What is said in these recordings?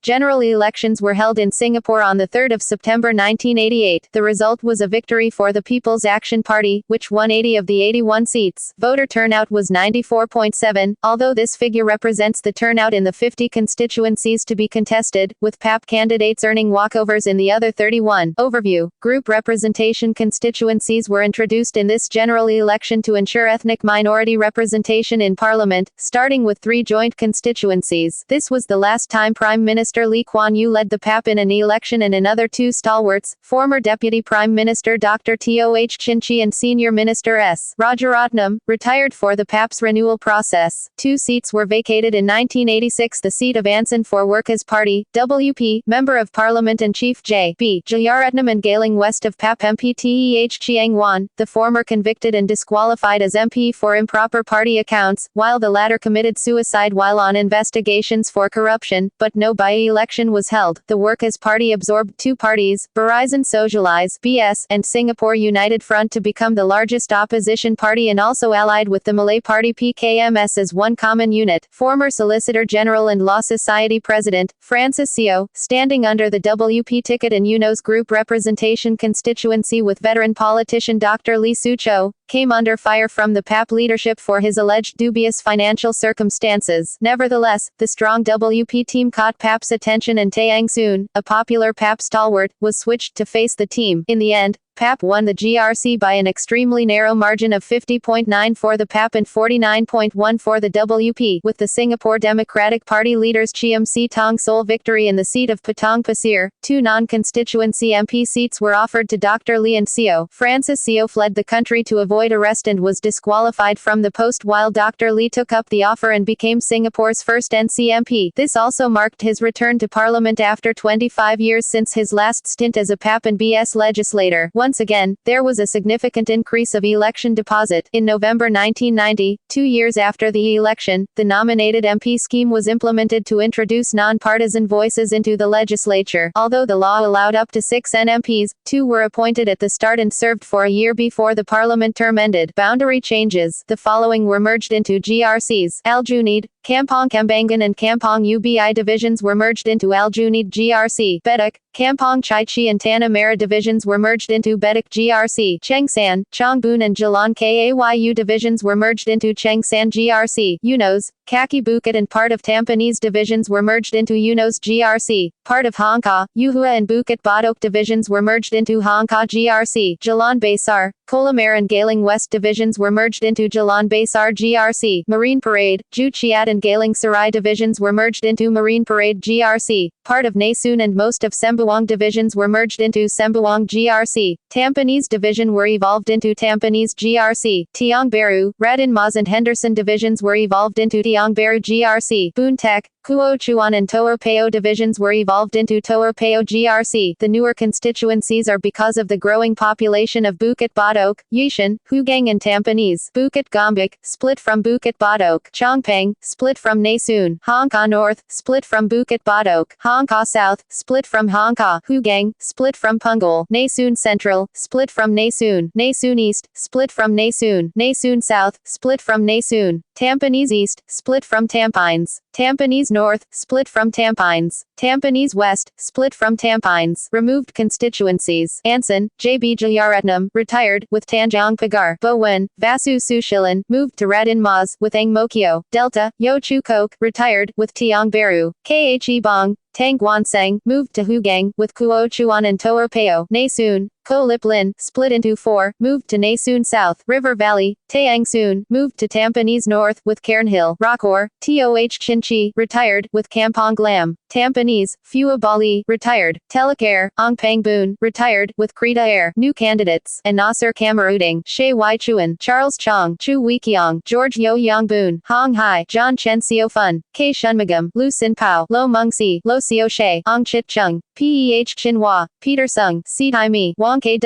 General elections were held in Singapore on 3 September 1988. The result was a victory for the People's Action Party, which won 80 of the 81 seats. Voter turnout was 94.7, although this figure represents the turnout in the 50 constituencies to be contested, with PAP candidates earning walkovers in the other 31. Overview. Group representation constituencies were introduced in this general election to ensure ethnic minority representation in Parliament, starting with 3 joint constituencies. This was the last time Prime Minister Lee Kuan Yew led the PAP in an election, and another 2 stalwarts, former Deputy Prime Minister Dr. Toh Chin Chee and Senior Minister S. Rajaratnam, retired for the PAP's renewal process. 2 seats were vacated in 1986, the seat of Anson for Workers' Party, WP, Member of Parliament and Chief J.B. Jeyaretnam, and Geylang West of PAP MP Teh Chiang Wan, the former convicted and disqualified as MP for improper party accounts, while the latter committed suicide while on investigations for corruption, but no by-election was held. The Workers' Party absorbed 2 parties, Barisan Socialise (BS) and Singapore United Front, to become the largest opposition party, and also allied with the Malay Party PKMS as one common unit. Former Solicitor General and Law Society President, Francis Seo, standing under the WP ticket in UNO's group representation constituency with veteran politician Dr. Lee Siew Chow, came under fire from the PAP leadership for his alleged dubious financial circumstances. Nevertheless, the strong WP team caught PAP's attention, and Tay Soon, a popular PAP stalwart, was switched to face the team. In the end, PAP won the GRC by an extremely narrow margin of 50.9 for the PAP and 49.1 for the WP, with the Singapore Democratic Party leaders Chiam Si Tong sole victory in the seat of Potong Pasir. 2 non-constituency MP seats were offered to Dr. Lee and Seo. Francis Seo fled the country to avoid arrest and was disqualified from the post, while Dr. Lee took up the offer and became Singapore's first NC MP. This also marked his return to Parliament after 25 years since his last stint as a PAP and BS legislator. Once again, there was a significant increase of election deposit. In November 1990, 2 years after the election, the nominated MP scheme was implemented to introduce non-partisan voices into the legislature. Although the law allowed up to 6 NMPs, 2 were appointed at the start and served for a year before the Parliament term ended. Boundary changes. The following were merged into GRCs. Al Junaid, Kampong Kembangan and Kampong Ubi divisions were merged into Al Junaid GRC. Bedak, Kampong Chai Chi and Tanah Merah divisions were merged into Bedak GRC. Chengsan, Chongbun and Jalan Kayu divisions were merged into Chengsan GRC. Eunos, Kaki Bukit and part of Tampines divisions were merged into Eunos GRC. Part of Hongkong, Yuhua and Bukit Batok divisions were merged into Hongkong GRC. Jalan Besar, Kolamere and Geylang West divisions were merged into Jalan Besar GRC. Marine Parade, Ju Chiat and Geylang Serai divisions were merged into Marine Parade GRC. Part of Nasun and most of Sembuang divisions were merged into Sembuang GRC. Tampines division were evolved into Tampines GRC. Tiong Bahru, Radin Mas and Henderson divisions were evolved into Tiong Bahru GRC. Boon Tek, Kuo Chuan and Toa Payoh divisions were evolved into Toa Payoh GRC. The newer constituencies are because of the growing population of Bukit Batok, Yishan, Hugang and Tampines. Bukit Gombak, split from Bukit Batok. Chongpeng, split from Nasun. Hongkong North, split from Bukit Batok. Hongkong South, split from Hongkong. Hugang, split from Punggol. Nasun Central, split from Nasun. Nasun East, split from Nasun. Nasun South, split from Nasun. Tampines East, split from Tampines. Tampines North, split from Tampines. Tampines West, split from Tampines. Removed constituencies. Anson, J.B. Jeyaretnam, retired, with Tanjong Pagar. Bowen, Vasu Sushilin, moved to Radin Mas, with Ang Mo Kio. Delta, Yo Chu Kok, retired, with Tiong Bahru. Khe Bong, Tang Guan Seng, moved to Hugang, with Kuo Chuan and Toa Payoh. Nasun, Ko Lip Lin, split into 4, moved to Nasun South. River Valley, Taang Soon, moved to Tampines North, with Cairnhill. Rockor, Toh Chin Chee, retired, with Kampong Glam. Tampines, Phua Bali, retired. Teluk Ong Pang Boon, retired, with Krita Air. New candidates, and Nasser Kamaruding, Shea Wai Chuan, Charles Chong, Chu Wee Kiong, George Yo Yang Boon, Hong Hai, John Chen Seo Fun, K Shunmugam, Lu Sin Pao, Lo Mung Si, Lo Seo She, Ong Chit Chung, Peh Chin Hua, Peter Sung, Si Tai Mi, Wong Kwei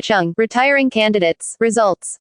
Chung. Retiring candidates. Results.